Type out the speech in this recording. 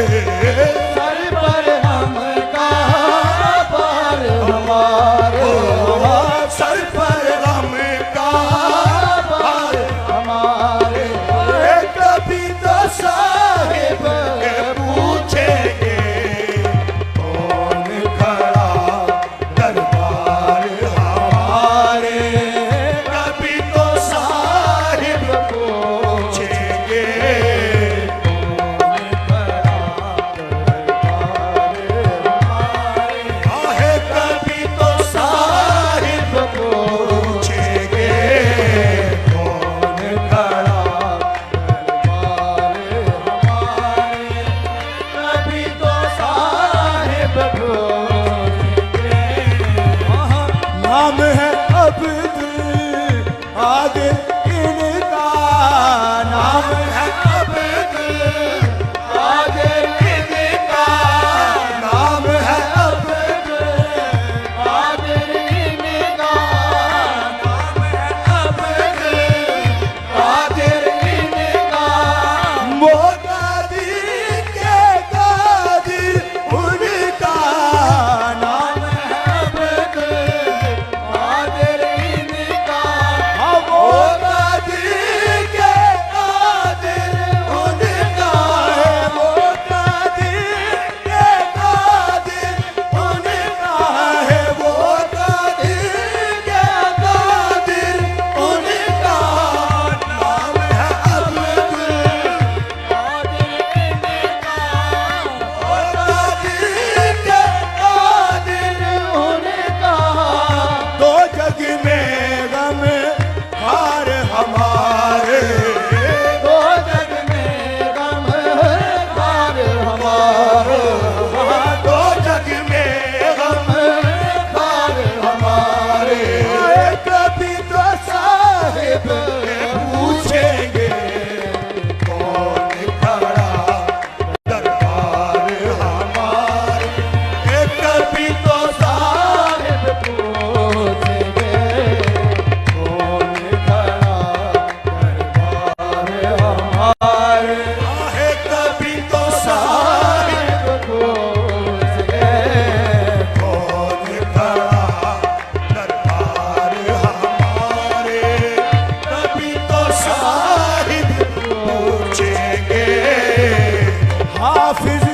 Sir पर हम कहाँ पार हमारे, सर पर हम कहाँ पार हमारे। कभी तो साहिब पूछेंगे कौन खड़ा दरबार हमारे। कभी तो साहिब पूछेंगे आहे, कभी तो साहिब पूछेंगे कौन खड़ा कभी तो साहिब नाम है अब्दुल कादिर इनका, नाम है अब्दुल कादिर इनका, नाम है अब्दुल कादिर इनका, नाम है अब्दुल कादिर इनका। वो कादिर के कादिर उनका, नाम है कादिर इनका, वो कादिर के कादिर उनका है, वो कादिर के कादिर उनका है, वो कादिर के कादिर उनका, नाम है अब्दुल कादिर इनका, वो कादिर के कादिर उनका। दो जग में गम हार हमारे, दो जग में गम खार हमारे, दो जग में गम खार हमारे। कभी तो साहिब पूछेंगे कौन खड़ा दरबार हमारे। कभी तो साहिब पूछेंगे कौन खड़ा दरबार हमारे। आहे, कभी तो साहिब साहिब पूछेंगे कौन खड़ा दरबार हमारे। कभी तो साहिब पूछेंगे हाफिज